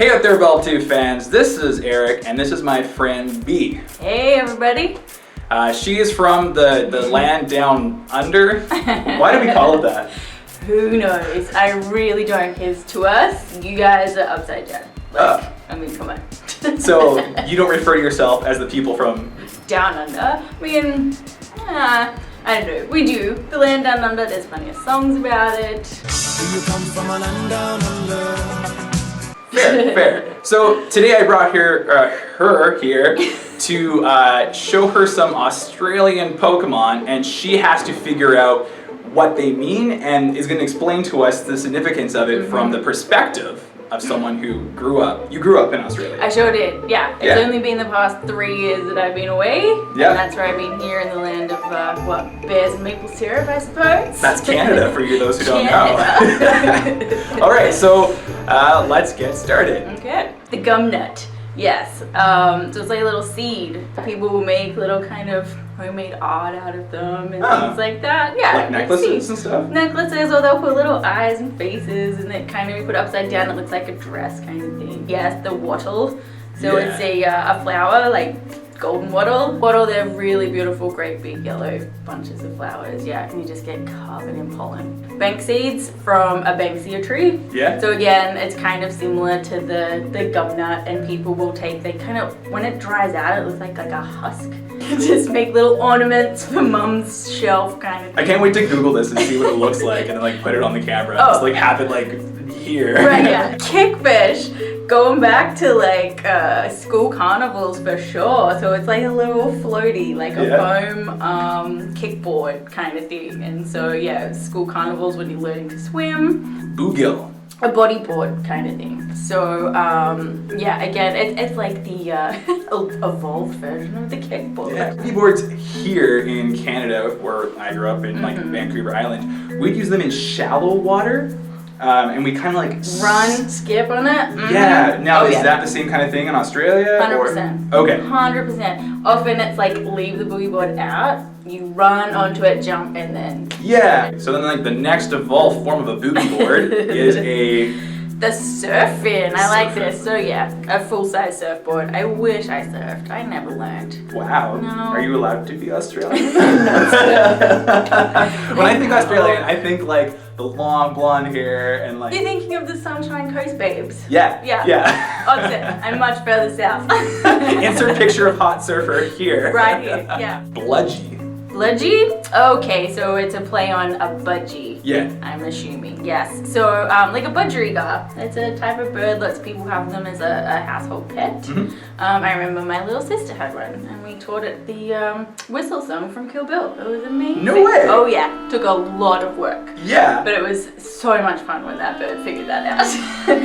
Hey out there, Bulb 2 fans. This is Eric, and this is my friend B. Hey, everybody. She is from the land down under. Why do we call it that? Who knows? I really don't, because to us, you guys are upside down. I mean, come on. So you don't refer to yourself as the people from down under? I mean, I don't know. We do. The land down under, there's plenty of songs about it. Do you come from a land down under? Fair. So today I brought her here to show her some Australian Pokemon, and she has to figure out what they mean and is going to explain to us the significance of it from the perspective of someone who grew up. You grew up in Australia. I sure did, yeah. It's only been the past 3 years that I've been away. Yeah. And that's where I've been here in the land of, bears and maple syrup, I suppose. That's Canada for you, those who don't know. All right, so let's get started. Okay. The gum nut. Yes. So it's like a little seed. People will make little kind of homemade art out of them and things like that. Yeah. Like necklaces and stuff? Necklaces, or they'll put little eyes and faces, and it kind of be put upside down. It looks like a dress kind of thing. Yes, the wattle. So it's a flower, like golden wattle. Wattle, they're really beautiful, great big yellow bunches of flowers. Yeah, and you just get covered in pollen. Bank seeds from a Banksia tree. Yeah. So again, it's kind of similar to the gum nut, and people will take, they kind of, when it dries out, it looks like a husk. Just make little ornaments for mum's shelf kind of thing. I can't wait to Google this and see what it looks like and then like put it on the camera. Oh. Just like have it like here. Right, yeah. Kickfish, going back to like school carnivals for sure. So it's like a little floaty, like a foam kickboard kind of thing. And so yeah, school carnivals when you're learning to swim. Boogill. A bodyboard kind of thing. So yeah, again, it's like the evolved version of the kickboard. Yeah. Bodyboards here in Canada, where I grew up in like Vancouver Island, we'd use them in shallow water. And we kind of like run, skip on it. Yeah. Now is that the same kind of thing in Australia? 100%. Okay. 100%. Often it's like leave the boogie board out, you run onto it, jump, and then. Yeah. So then like the next evolved form of a boogie board is the surfing. I like this. So yeah, a full-size surfboard. I wish I surfed. I never learned. Wow. No. Are you allowed to be Australian? No. When I think Australian, I think like the long blonde hair and like. You're thinking of the Sunshine Coast babes. Yeah. Yeah. Yeah. Opposite. I'm much further south. Insert picture of hot surfer here. Right here. Yeah. Bludgie. Bludgie? Okay, so it's a play on a budgie. Yeah. I'm assuming, yes. So, like a budgerigar. It's a type of bird, lots of people have them as a household pet. I remember my little sister had one, and we taught it the whistle song from Kill Bill. It was amazing. No way! Oh yeah, took a lot of work. Yeah. But it was so much fun when that bird figured that out.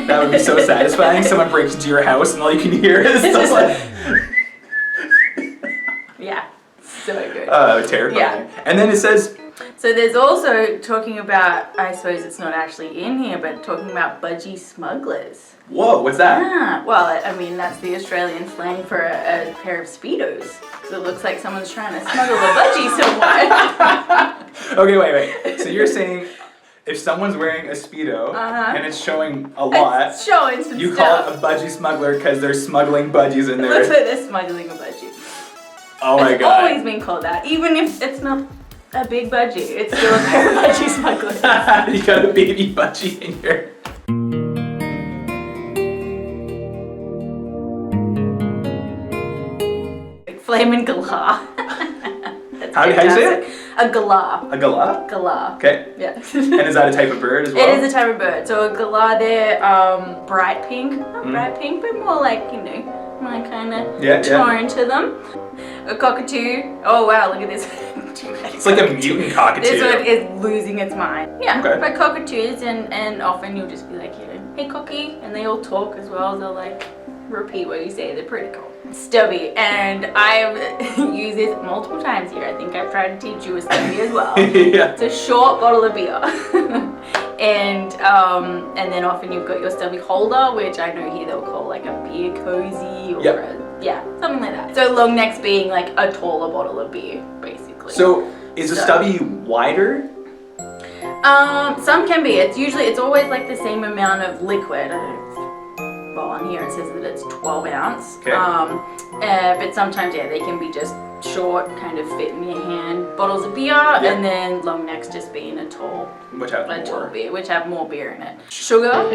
That would be so satisfying. Someone breaks into your house and all you can hear is stuff like... Yeah. So good. Terrifying. Yeah. And then it says... So there's also talking about, I suppose it's not actually in here, but talking about budgie smugglers. Whoa, what's that? Yeah, well, I mean, that's the Australian slang for a pair of Speedos. So it looks like someone's trying to smuggle a budgie somewhere. Okay, wait. So you're saying if someone's wearing a Speedo and it's showing a lot, it's showing some you stuff. call it a budgie smuggler because they're smuggling budgies in It there. looks like they're smuggling a budgie. Oh my It's god. always been called that, even if it's not a big budgie. It's still a pair of budgie smugglers. You got a baby budgie in here. Flamin' galah. How do you say it? A galah. A galah? Galah. Okay. Yeah. And is that a type of bird as well? It is a type of bird. So a galah, they're bright pink. Not bright pink, but more like, you know, my kind of tone to them. A cockatoo. Oh wow, look at this. It's like a mutant cockatoo. This one is losing its mind. Yeah, Okay. but cockatoos, and often you'll just be like, you know, hey cocky, and they all talk as well. They'll like repeat what you say. They're pretty cool. Stubby, and I've used this multiple times here. I think I've tried to teach you a stubby as well. Yeah. It's a short bottle of beer. And then often you've got your stubby holder, which I know here they'll call like a beer cozy or something like that. So long necks being like a taller bottle of beer, basically. So is a stubby wider? Some can be. It's always like the same amount of liquid. bottle in here. It says that it's 12 ounce. Okay. But sometimes, yeah, they can be just short, kind of fit in your hand bottles of beer, and then long necks just being a tall beer, which have more beer in it. Sugar.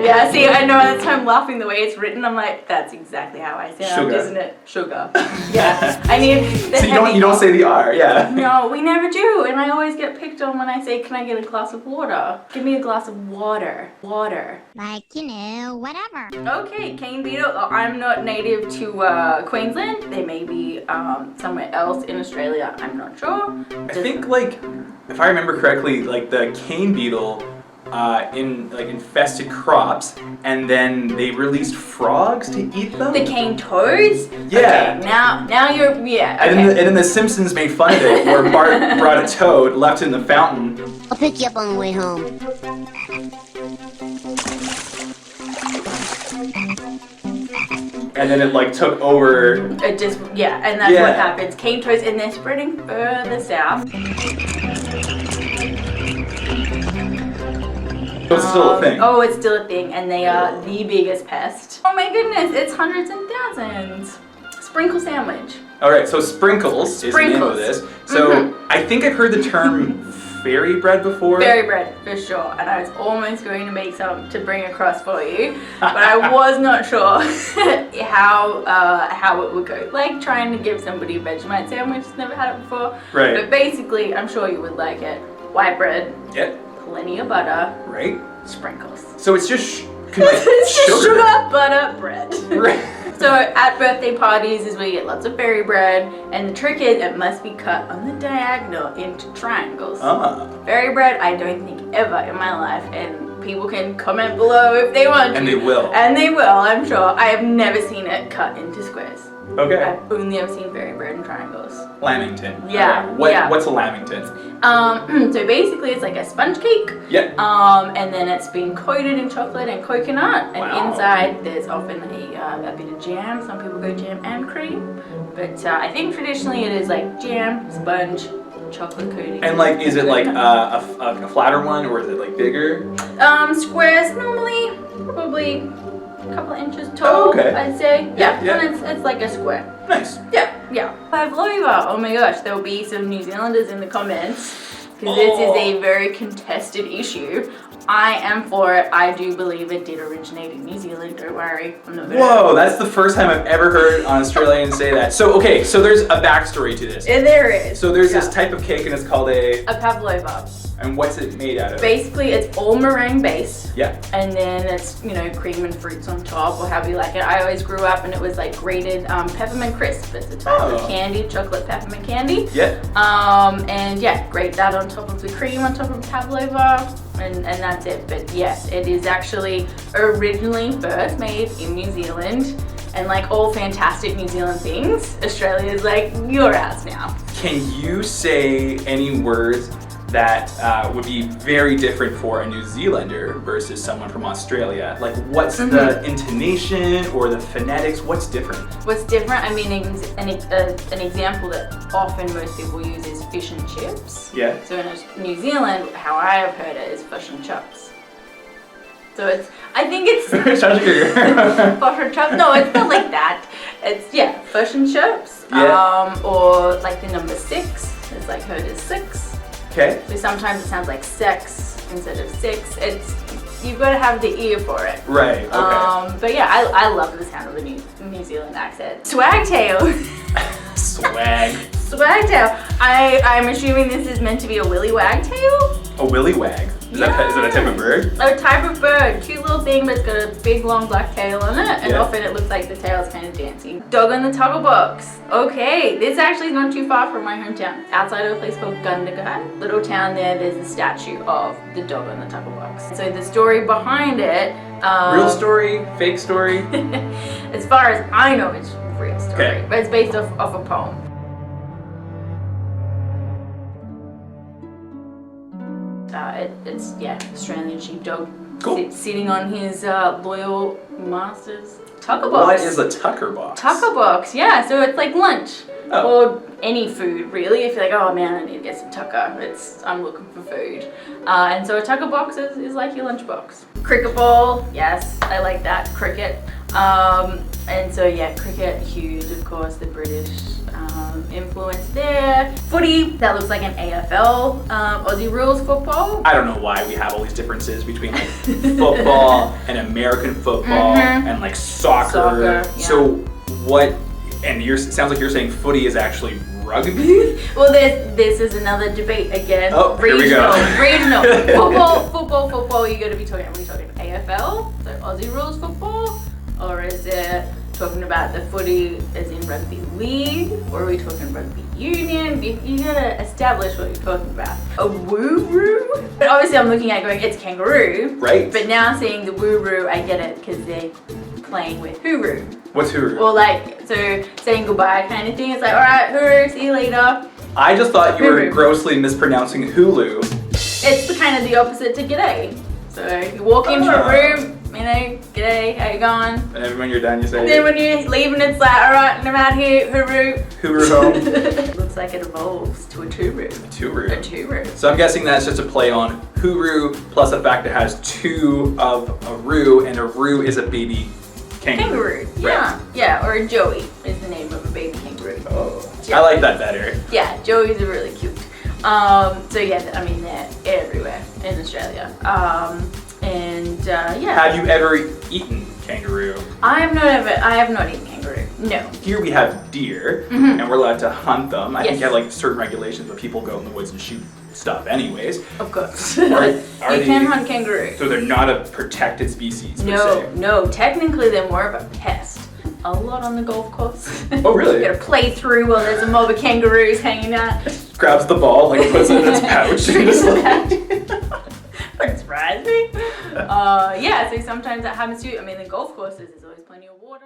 Yeah, see, I know that's why I'm laughing the way it's written. I'm like, that's exactly how I sound, isn't it? Sugar. Yeah. I need. So you don't say the R, yeah. No, we never do, and I always get picked on when I say, "Can I get a glass of water?" Give me a glass of water. Water. Like, whatever. Okay, cane beetle. Oh, I'm not native to Queensland. They may be somewhere else in Australia. I'm not sure. I think, like, if I remember correctly, like the cane beetle infested crops, and then they released frogs to eat them. The cane toads. Yeah. Okay, now you're Okay. And then the Simpsons made fun of it, where Bart brought a toad, left it in the fountain. I'll pick you up on the way home. And then it like took over. It just and that's what happens. Cane toads, and they're spreading further south. So it's still a thing. Oh, it's still a thing, and they are the biggest pest. Oh my goodness, it's hundreds and thousands. Sprinkle sandwich. All right, so sprinkles is the name of this. So I think I've heard the term fairy bread before. Fairy bread, for sure. And I was almost going to make some to bring across for you, but I was not sure how it would go. Like trying to give somebody a Vegemite sandwich, never had it before. Right. But basically, I'm sure you would like it. White bread. Yep. Plenty of butter. Right. Sprinkles. So it's just it's just sugar, butter, bread. Right. So at birthday parties is where you get lots of fairy bread, and the trick is it must be cut on the diagonal into triangles. Fairy bread, I don't think ever in my life, and people can comment below if they want to. And they will. And they will, I'm sure. I have never seen it cut into squares. Okay. I've only ever seen fairy bread in triangles. Lamington. Yeah. What's a Lamington? So basically it's like a sponge cake. Yeah. And then it's been coated in chocolate and coconut, and inside there's often a bit of jam. Some people go jam and cream, but I think traditionally it is like jam, sponge, chocolate coating. And like, is it like a flatter one, or is it like bigger? Squares normally probably a couple of inches tall. Okay. I'd say. Yeah. Yeah. And it's like a square. Nice. Yeah. Pavlova. Oh my gosh, there will be some New Zealanders in the comments, because this is a very contested issue. I am for it. I do believe it did originate in New Zealand. Don't worry. I'm not gonna. Whoa, that's the first time I've ever heard an Australian say that. So so there's a backstory to this. There is. So there's this type of cake, and it's called a Pavlova. And what's it made out of? Basically, it's all meringue base. Yeah. And then it's, cream and fruits on top, or however you like it. I always grew up and it was like grated peppermint crisp. It's a type of candy, chocolate peppermint candy. Yeah. And grate that on top of the cream, on top of pavlova, and that's it. But yes, it is actually originally first made in New Zealand. And like all fantastic New Zealand things, Australia is like, your ass now. Can you say any words that would be very different for a New Zealander versus someone from Australia? Like, what's the intonation or the phonetics? What's different? What's different? I mean, an example that often most people use is fish and chips. Yeah. So in New Zealand, how I have heard it is fish and chips. So I think it's fish and chips. No, it's not like that. It's fish and chips. Yeah. Or like the number 6 is like heard as 6. Okay. So sometimes it sounds like sex instead of 6. You've got to have the ear for it. Right. Okay. But yeah, I love the sound of the New Zealand accent. Swagtail. Swagtail. I'm assuming this is meant to be a Willy Wagtail. A Willy Wag. Is that a type of bird? A type of bird. Cute little thing, but it's got a big long black tail on it, and often it looks like the tail's kind of dancing. Dog on the Toggle Box. Okay, this actually is not too far from my hometown. Outside of a place called Gundagai. Little town there's a statue of the dog on the Toggle Box. So the story behind it. Real story? Fake story? As far as I know, it's real story, but it's based off a poem. It's Australian sheepdog Cool. Sitting on his loyal master's tucker What box. is a tucker box? Tucker box, yeah. So it's like lunch. Oh. Or any food, really. If you're like, oh man, I need to get some tucker. I'm looking for food. And so a tucker box is like your lunch box. Cricket ball, yes, I like that. Cricket. And so yeah, cricket, huge, of course, the British influence there. Footy, that looks like an AFL, Aussie rules football. I don't know why we have all these differences between like football and American football and like soccer. Yeah. So what? And sounds like you're saying footy is actually rugby. Well, this is another debate again. Oh, here we go. Regional. Football. You got to be talking. Are we talking AFL, so Aussie rules football, or is it talking about the footy as in rugby league, or are we talking rugby union? You gotta establish what you're talking about. A woo-roo? But obviously, I'm looking at going, it's kangaroo. Right. But now seeing the woo-roo, I get it because they're playing with hooroo. What's hooroo? Or like, so saying goodbye kind of thing. It's like, all right, hooroo, see you later. I just thought you were Hooroo. grossly mispronouncing Hulu. It's the kind of the opposite to g'day. So you walk into a room, you know, g'day, how you going? And then when you're done, you say, And then when you're leaving, it's like, all right, I'm out here, hooroo. Hooroo home. Looks like it evolves to a two-roo. Tooroo. A two-roo. So I'm guessing that's just a play on hooroo plus the fact it has two of a roo, and a roo is a baby kangaroo. Kangaroo, yeah. Yeah, or a joey is the name of a baby kangaroo. Oh, Yeah. I like that better. Yeah, joeys are really cute. So yeah, I mean, they're everywhere in Australia. Yeah. Have you ever eaten kangaroo? I have not eaten kangaroo. No. Here we have deer, and we're allowed to hunt them. I think Yes. you have like certain regulations, but people go in the woods and shoot stuff anyways. Of course. Are You they- can hunt kangaroo. So they're not a protected species per No, se. no. Technically, they're more of a pest. A lot on the golf course. Oh, really? You gotta play through while there's a mob of kangaroos hanging out. Grabs the ball, like puts it in his pouch. Wouldn't surprise me. Yeah, so sometimes that happens too. I mean, the golf courses, there's always plenty of water.